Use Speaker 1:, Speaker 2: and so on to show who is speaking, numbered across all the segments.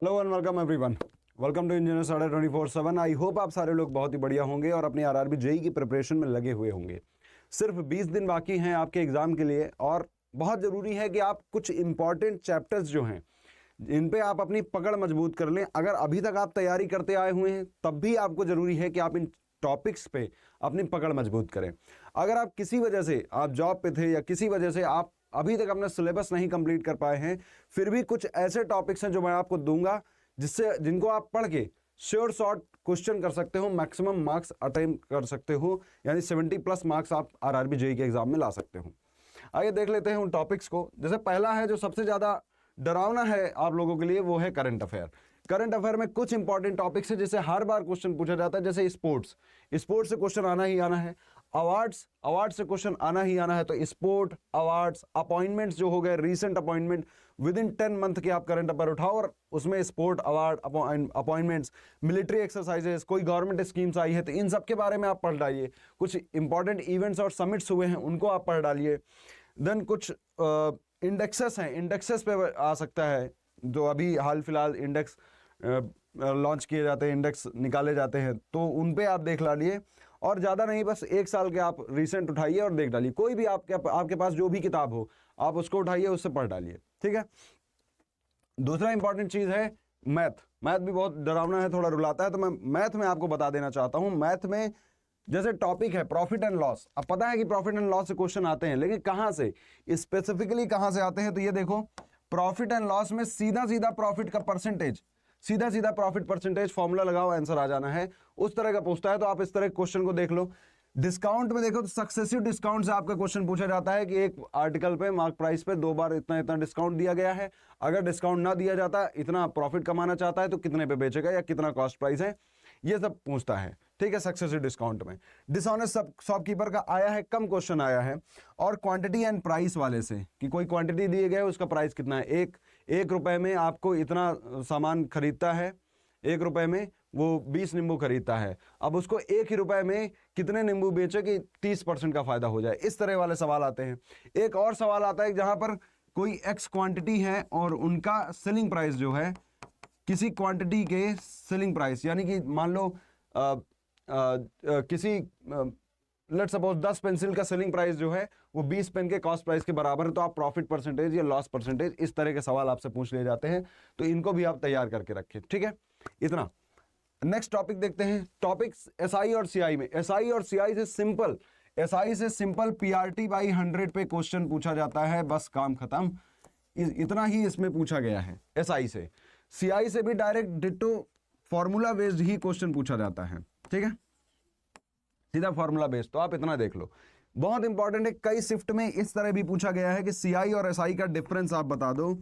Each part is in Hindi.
Speaker 1: Hello and welcome everyone. Welcome to engineers Adda 24/7। I hope आप सारे लोग बहुत ही बढ़िया होंगे और अपनी आरआरबी जेई की प्रिपरेशन में लगे हुए होंगे। सिर्फ 20 दिन बाकी हैं आपके एग्जाम के लिए और बहुत ज़रूरी है कि आप कुछ इंपॉर्टेंट चैप्टर्स जो हैं इन पे आप अपनी पकड़ मजबूत कर लें। अगर अभी तक आप तैयारी करते आए हुए हैं तब भी आपको ज़रूरी है कि आप इन टॉपिक्स पे अपनी पकड़ मजबूत करें। अगर आप किसी वजह से आप जॉब पे थे या किसी वजह से आप अभी तक अपना सिलेबस नहीं कंप्लीट कर पाए हैं, फिर भी कुछ ऐसे टॉपिक्स हैं जो मैं आपको दूंगा जिनको आप पढ़ के श्योर शॉर्ट क्वेश्चन कर सकते हो, मैक्सिमम मार्क्स अटेम्प्ट कर सकते हो, यानी 70+ मार्क्स आप आरआरबी जेई के एग्जाम में ला सकते हो। आइए देख लेते हैं उन टॉपिक्स को। जैसे पहला है जो सबसे ज़्यादा डरावना है आप लोगों के लिए, वो है करंट अफेयर। करंट अफेयर में कुछ इंपॉर्टेंट टॉपिक्स है जिससे हर बार क्वेश्चन पूछा जाता है। जैसे स्पोर्ट्स से क्वेश्चन आना ही आना है। अवार्ड्स से क्वेश्चन आना ही आना है। तो स्पोर्ट, अवार्ड्स, अपॉइंटमेंट्स जो हो गए, recent appointment, with in 10 month के आप करंट अफेयर उठाओ और उसमें sport, award, appointments, military exercises, कोई गवर्नमेंट स्कीम्स आई है तो इन सब के बारे में आप पढ़ डालिए। कुछ इंपॉर्टेंट इवेंट्स और समिट्स हुए हैं उनको आप पढ़ डालिए। देन कुछ इंडेक्सेस हैं, इंडेक्सेस पे आ सकता है जो अभी हाल फिलहाल इंडेक्स लॉन्च किए जाते हैं, इंडेक्स निकाले जाते हैं, तो उन पे आप देख डालिए। और ज़्यादा नहीं, बस 1 साल के आप रिसेंट उठाइए और देख डालिए। कोई भी आपके पास जो भी किताब हो आप उसको उठाइए, उससे पढ़ डालिए, ठीक है। दूसरा इंपॉर्टेंट चीज़ है मैथ भी बहुत डरावना है, थोड़ा रुलाता है, तो मैं मैथ में आपको बता देना चाहता हूँ। मैथ में जैसे टॉपिक है प्रॉफिट एंड लॉस। अब पता है कि प्रॉफिट एंड लॉस से क्वेश्चन आते हैं, लेकिन कहाँ से, स्पेसिफिकली कहाँ से आते हैं, तो ये देखो, प्रॉफिट एंड लॉस में सीधा सीधा प्रॉफिट का परसेंटेज, सीधा सीधा प्रॉफिट परसेंटेज फॉर्मूला लगाओ, आंसर आ जाना है, उस तरह का पूछता है। तो आप इस तरह क्वेश्चन को देख लो। डिस्काउंट में देखो तो सक्सेसिव डिस्काउंट से आपका क्वेश्चन पूछा जाता है कि एक आर्टिकल पे मार्क प्राइस पे 2 बार इतना इतना डिस्काउंट दिया गया है, अगर डिस्काउंट ना दिया जाता, इतना प्रॉफिट कमाना चाहता है तो कितने पे बेचेगा या कितना कॉस्ट प्राइस है, ये सब पूछता है, ठीक है। सक्सेसिव डिस्काउंट में डिसऑनेस्ट शॉपकीपर का आया है, कम क्वेश्चन आया है। और क्वांटिटी एंड प्राइस वाले से कि कोई क्वांटिटी दिए गए, उसका प्राइस कितना है, एक रुपए में आपको इतना सामान खरीदता है, 1 रुपए में वो 20 नींबू खरीदता है, अब उसको 1 ही रुपए में कितने नींबू बेचे कि 30% का फायदा हो जाए। इस तरह वाले सवाल आते हैं। एक और सवाल आता है जहां पर कोई एक्स क्वांटिटी है और उनका सेलिंग प्राइस जो है, किसी क्वांटिटी के सेलिंग प्राइस, यानी कि मान लो किसी लेट्स सपोज 10 पेंसिल का सेलिंग प्राइस जो है वो 20 पेन के कॉस्ट प्राइस के बराबर है, तो आप प्रॉफिट परसेंटेज या लॉस परसेंटेज, इस तरह के सवाल आपसे पूछ लिए जाते हैं, तो इनको भी आप तैयार करके रखें, ठीक है। इतना। नेक्स्ट टॉपिक देखते हैं। टॉपिक्स एसआई और सीआई में, एसआई और सीआई से सिंपल पीआरटी बाई 100 पे क्वेश्चन पूछा जाता है, बस काम खत्म। इतना ही इसमें पूछा गया है एसआई से। सीआई से भी डायरेक्ट डिट्टो फॉर्मूला बेस्ड ही क्वेश्चन पूछा जाता है, ठीक है, सीधा फॉर्मूला बेस्ड। तो आप इतना देख लो, बहुत इंपॉर्टेंट है। कई शिफ्ट में इस तरह भी पूछा गया है कि सीआई और एसआई का डिफरेंस आप बता दो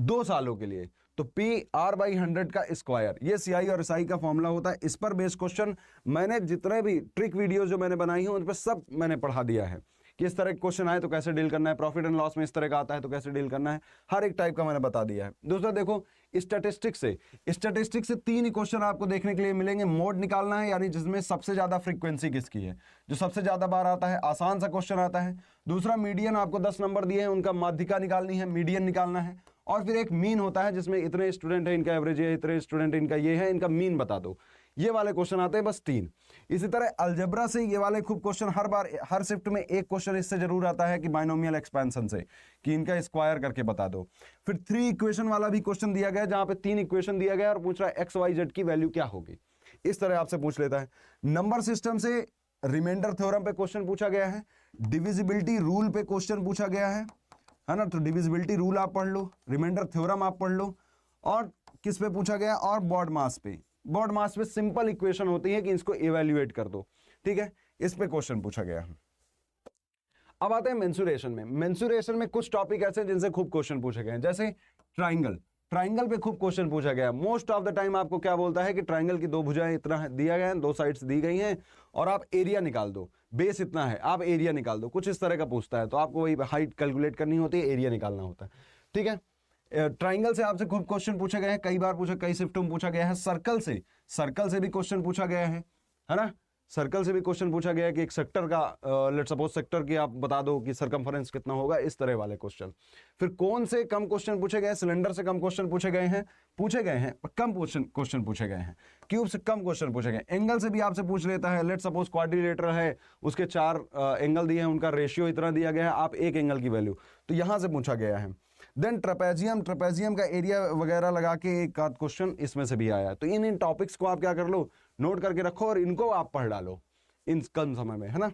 Speaker 1: 2 सालों के लिए, तो PR/100 का स्क्वायर, ये सीआई और एसआई का फॉर्मूला होता है। इस पर बेस्ड क्वेश्चन मैंने जितने भी ट्रिक वीडियो जो मैंने बनाई हैं उन पर सब मैंने पढ़ा दिया है कि इस तरह के क्वेश्चन आए तो कैसे डील करना है, प्रॉफिट एंड लॉस में इस तरह का आता है तो कैसे डील करना है, हर एक टाइप का मैंने बता दिया है। दूसरा देखो, स्टैटिस्टिक्स से 3 क्वेश्चन आपको देखने के लिए मिलेंगे। मोड निकालना है, यानी जिसमें सबसे ज्यादा फ्रीक्वेंसी किसकी है, जो सबसे ज्यादा बार आता है, आसान सा क्वेश्चन आता है। दूसरा मीडियन, आपको 10 नंबर दिए हैं, उनका माध्यिका निकालनी है, मीडियन निकालना है। और फिर एक मीन होता है जिसमें इतने स्टूडेंट है, इनका एवरेज है, इतने स्टूडेंट इनका ये है, इनका मीन बता दो। ये वाले क्वेश्चन आते हैं, बस 3। इसी तरह अलजेब्रा से ये वाले खूब क्वेश्चन, हर बार हर शिफ्ट में एक क्वेश्चन इससे जरूर आता है कि बाइनोमियल एक्सपेंशन से, कि इनका स्क्वायर करके बता दो। फिर 3 इक्वेशन वाला भी क्वेश्चन दिया गया, जहां पे 3 इक्वेशन दिया गया और पूछ रहा है XYZ की वैल्यू क्या होगी, इस तरह आपसे पूछ लेता है। नंबर सिस्टम से रिमाइंडर थ्योरम पे क्वेश्चन पूछा गया है। डिविजिबिलिटी रूल पे क्वेश्चन पूछा गया है ना, तो डिविजिबिलिटी रूल आप पढ़ लो, रिमाइंडर थ्योरम आप पढ़ लो। और किस पे पूछा गया, और बॉड मास पे सिंपल इक्वेशन होती है कि इसको इवैल्यूएट कर दो, ठीक है, इस पे क्वेश्चन पूछा गया है। अब आते हैं मेंसुरेशन में। मेंसुरेशन में कुछ टॉपिक ऐसे हैं जिनसे खूब क्वेश्चन पूछे गए हैं, जैसे ट्राइंगल पे खूब क्वेश्चन पूछा गया है। मोस्ट ऑफ द टाइम आपको क्या बोलता है कि ट्राइंगल की 2 भुजाएं इतना दिया गया है, 2 साइड्स दी गई हैं, और आप एरिया निकाल दो, बेस इतना है, आप एरिया निकाल दो, कुछ इस तरह का पूछता है। तो आपको वही हाइट कैलकुलेट करनी होती है, एरिया निकालना होता है, ठीक है। ट्राइंगल से आपसे खूब क्वेश्चन पूछे गए हैं, कई बार पूछा, कई शिफ्टों में पूछा गया है। सर्कल से भी क्वेश्चन पूछा गया है ना। सर्कल से भी क्वेश्चन पूछा गया है कि एक सेक्टर का लेट्स सपोज सेक्टर की आप बता दो कि सरकमफरेंस कितना होगा, इस तरह वाले क्वेश्चन। फिर कौन से कम क्वेश्चन पूछे गए, सिलेंडर से कम क्वेश्चन पूछे गए हैं, कम क्वेश्चन पूछे गए हैं, क्यूब से कम क्वेश्चन पूछे गए। एंगल से भी आपसे पूछ लेता है, लेट्स सपोज क्वाड्रिलेटरल है, उसके 4 एंगल दिए हैं, उनका रेशियो इतना दिया गया है, आप एक एंगल की वैल्यू, तो यहां से पूछा गया है। देन ट्रेपेजियम का एरिया वगैरह लगा के एक आध क्वेश्चन इसमें से भी आया है। तो इन टॉपिक्स को आप क्या कर लो, नोट करके रखो और इनको आप पढ़ डालो इन कम समय में, है ना।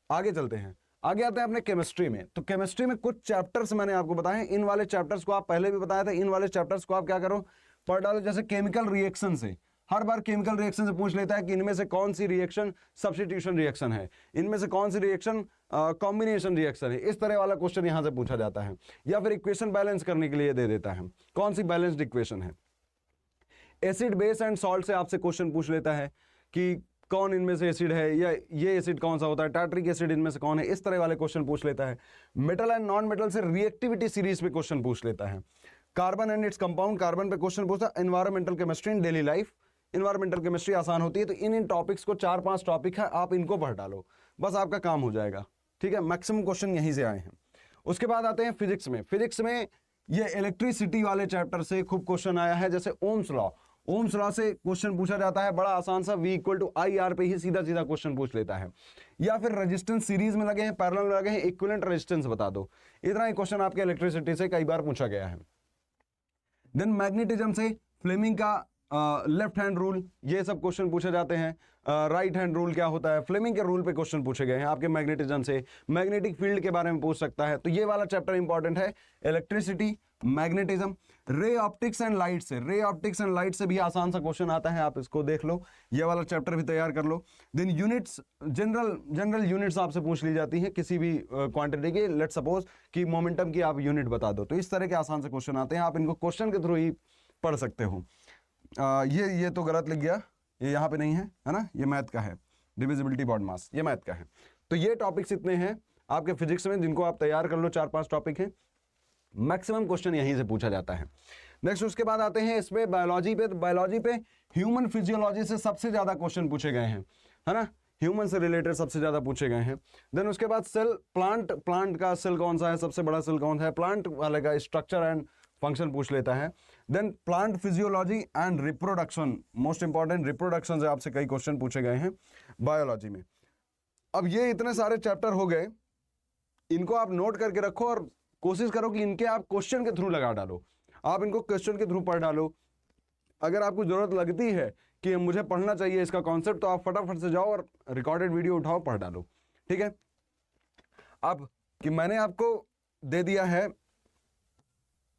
Speaker 1: आगे चलते हैं, आगे आते हैं अपने केमिस्ट्री में। तो केमिस्ट्री में कुछ चैप्टर्स मैंने आपको बताए, इन वाले चैप्टर्स को आप पहले भी बताया था, इन वाले चैप्टर्स को आप क्या करो, पढ़ डालो। जैसे केमिकल रिएक्शन से, हर बार केमिकल रिएक्शन से पूछ लेता है कि इनमें से कौन सी रिएक्शन सब्स्टिट्यूशन रिएक्शन है, इनमें से कौन सी रिएक्शन कॉम्बिनेशन रिएक्शन है, इस तरह वाला क्वेश्चन यहां से पूछा जाता है। या फिर इक्वेशन बैलेंस करने के लिए दे देता है, कौन सी बैलेंस्ड इक्वेशन है। एसिड बेस एंड सॉल्ट से आपसे क्वेश्चन पूछ लेता है कि कौन इनमें से एसिड है, या ये एसिड कौन सा होता है, टार्ट्रिक एसिड इनमें से कौन है, इस तरह वाले क्वेश्चन पूछ लेता है। मेटल एंड नॉन मेटल से रिएक्टिविटी सीरीज पे क्वेश्चन पूछ लेता है। Carbon and its compound, carbon पे क्वेश्चन पूछता है। Environmental chemistry in daily life, environmental chemistry आसान होती है। तो इन टॉपिक्स को 4-5 टॉपिक है, आप इनको पढ़ डालो, बस आपका काम हो जाएगा, ठीक है। मैक्सिमम क्वेश्चन यहीं से आए हैं। उसके बाद आते हैं फिजिक्स में। फिजिक्स में ये इलेक्ट्रिसिटी वाले चैप्टर से खूब क्वेश्चन आया है, जैसे ओम्स लॉ। ओम्स लॉ से क्वेश्चन पूछा जाता है, बड़ा आसान सा, V = IR पे ही सीधा सीधा क्वेश्चन पूछ लेता है। या फिर रेजिस्टेंस सीरीज में लगे हैं, पैरेलल में लगे हैं, इक्विवेलेंट रेजिस्टेंस बता दो, इतना ही क्वेश्चन आपके इलेक्ट्रिसिटी से कई बार पूछा गया है। देन मैग्नेटिज्म से फ्लेमिंग का लेफ्ट हैंड रूल, ये सब क्वेश्चन पूछे जाते हैं। राइट हैंड रूल क्या होता है, फ्लेमिंग के रूल पे क्वेश्चन पूछे गए हैं आपके मैग्नेटिज्म से। मैग्नेटिक फील्ड के बारे में पूछ सकता है, तो ये वाला चैप्टर इंपॉर्टेंट है, electricity, magnetism. Ray optics and light से, रे ऑप्टिक्स एंड लाइट से भी आसान सा क्वेश्चन आता है, आप इसको देख लो, ये वाला चैप्टर भी तैयार कर लो। देन यूनिट्स, जनरल यूनिट्स आपसे पूछ ली जाती है किसी भी क्वांटिटी की, लेट सपोज कि मोमेंटम की आप यूनिट बता दो, तो इस तरह के आसान से क्वेश्चन आते हैं, आप इनको क्वेश्चन के थ्रू ही पढ़ सकते हो। ये तो गलत लिख गया, ये यहाँ पे नहीं है, है ना, ये मैथ का है, डिविजिबिलिटी बॉड मास, ये मैथ का है। तो ये टॉपिक्स इतने हैं आपके फिजिक्स में, जिनको आप तैयार कर लो, 4-5 टॉपिक हैं, मैक्सिमम क्वेश्चन यहीं से पूछा जाता है। नेक्स्ट उसके बाद आते हैं इसमें बायोलॉजी पे। तो बायोलॉजी पे ह्यूमन फिजियोलॉजी से सबसे ज्यादा क्वेश्चन पूछे गए हैं, है ना, ह्यूमन से रिलेटेड सबसे ज्यादा पूछे गए हैं। देन उसके बाद सेल, प्लांट का सेल कौन सा है, सबसे बड़ा सेल कौन सा है, प्लांट वाले का स्ट्रक्चर एंड फंक्शन पूछ लेता है। Then plant physiology and reproduction, most important, reproduction से आपसे कई क्वेश्चन पूछे गए हैं बायोलॉजी में। अब ये इतने सारे चैप्टर हो गए, इनको आप नोट करके रखो और कोशिश करो कि इनके आप क्वेश्चन के थ्रू लगा डालो, आप इनको क्वेश्चन के थ्रू पढ़ डालो। अगर आपको जरूरत लगती है कि मुझे पढ़ना चाहिए इसका कॉन्सेप्ट, तो आप फटाफट से जाओ और रिकॉर्डेड वीडियो उठाओ, पढ़ डालो, ठीक है। अब कि मैंने आपको दे दिया है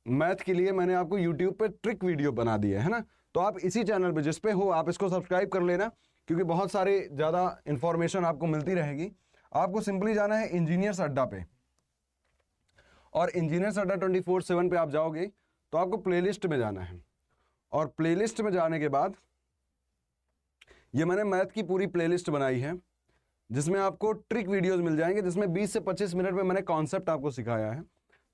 Speaker 1: मैथ के लिए, मैंने आपको YouTube पे ट्रिक वीडियो बना दिया है ना, तो आप इसी चैनल पे जिस पे हो आप इसको सब्सक्राइब कर लेना, क्योंकि बहुत सारे ज़्यादा इंफॉर्मेशन आपको मिलती रहेगी। आपको सिंपली जाना है इंजीनियर्स अड्डा पे, और इंजीनियर्स अड्डा 24/7 पे आप जाओगे तो आपको प्लेलिस्ट में जाना है, और प्लेलिस्ट में जाने के बाद ये मैंने मैथ की पूरी प्लेलिस्ट बनाई है, जिसमें आपको ट्रिक वीडियोस मिल जाएंगे, जिसमें 20 से 25 मिनट में मैंने कॉन्सेप्ट आपको सिखाया है,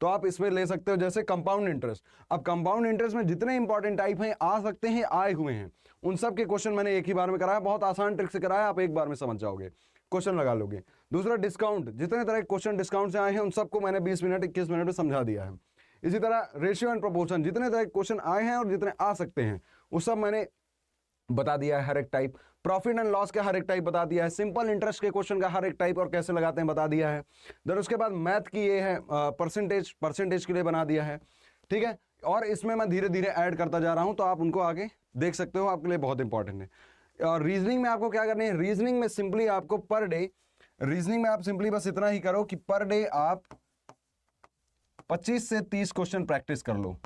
Speaker 1: तो आप इसमें ले सकते हो। जैसे कंपाउंड इंटरेस्ट, अब कंपाउंड इंटरेस्ट में जितने इंपॉर्टेंट टाइप हैं, आ सकते हैं, आए हुए हैं, उन सब के क्वेश्चन मैंने एक ही बार में कराया, बहुत आसान ट्रिक से कराया, आप एक बार में समझ जाओगे, क्वेश्चन लगा लोगे। दूसरा डिस्काउंट, जितने तरह के क्वेश्चन डिस्काउंट से आए हैं उन सबको मैंने 20 मिनट 21 मिनट में समझा दिया है। इसी तरह रेशियो एंड प्रोपोर्शन, जितने तरह के क्वेश्चन आए हैं और जितने आ सकते हैं वो सब मैंने बता दिया है, हर एक टाइप। प्रॉफिट एंड लॉस का हर एक टाइप बता दिया है, सिंपल इंटरेस्ट के क्वेश्चन का हर एक टाइप और कैसे लगाते हैं बता दिया है। देन उसके बाद मैथ की ये है परसेंटेज के लिए बना दिया है, ठीक है। और इसमें मैं धीरे धीरे ऐड करता जा रहा हूं, तो आप उनको आगे देख सकते हो, आपके लिए बहुत इंपॉर्टेंट है। और रीजनिंग में आपको क्या करना है, रीजनिंग में सिंपली आपको पर डे, रीजनिंग में आप सिंपली बस इतना ही करो कि पर डे आप 25 से 30 क्वेश्चन प्रैक्टिस कर लो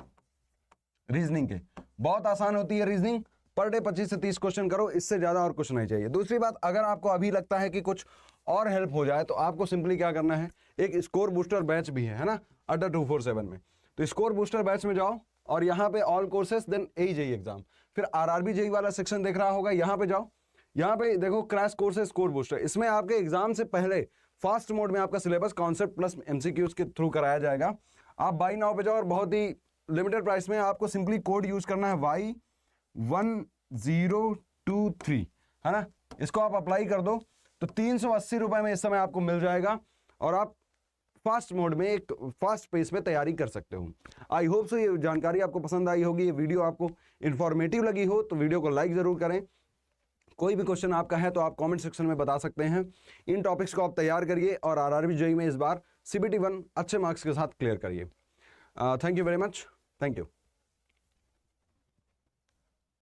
Speaker 1: रीजनिंग के। बहुत आसान होती है रीजनिंग, पर डे 25 से 30 क्वेश्चन करो, इससे ज्यादा और कुछ नहीं चाहिए। दूसरी बात, अगर आपको अभी लगता है कि कुछ और हेल्प हो जाए, तो आपको सिंपली क्या करना है, एक स्कोर बूस्टर बैच भी है ना, अड्डा 247 में, तो स्कोर बूस्टर बैच में जाओ और यहाँ पे all courses, then AJE exam, फिर RRB JEE वाला सेक्शन देख रहा होगा, यहाँ पे जाओ, यहाँ पे देखो क्रैश कोर्स है स्कोर बूस्टर, इसमें आपके एग्जाम से पहले फास्ट मोड में आपका सिलेबस कॉन्सेप्ट प्लस MCQs के थ्रू कराया जाएगा। आप बाई नाउ पे जाओ और बहुत ही लिमिटेड प्राइस में, आपको सिंपली कोड यूज करना है Y1023, है ना, इसको आप अप्लाई कर दो तो 380 रुपए में इस समय आपको मिल जाएगा और आप फास्ट मोड में एक फास्ट पेस में तैयारी कर सकते हो। आई होप सो ये जानकारी आपको पसंद आई होगी, ये वीडियो आपको इंफॉर्मेटिव लगी हो तो वीडियो को लाइक जरूर करें। कोई भी क्वेश्चन आपका है तो आप कमेंट सेक्शन में बता सकते हैं। इन टॉपिक्स को आप तैयार करिए और आरआरबी जेईई में इस बार CBT 1 अच्छे मार्क्स के साथ क्लियर करिए। Thank you very much. Thank you.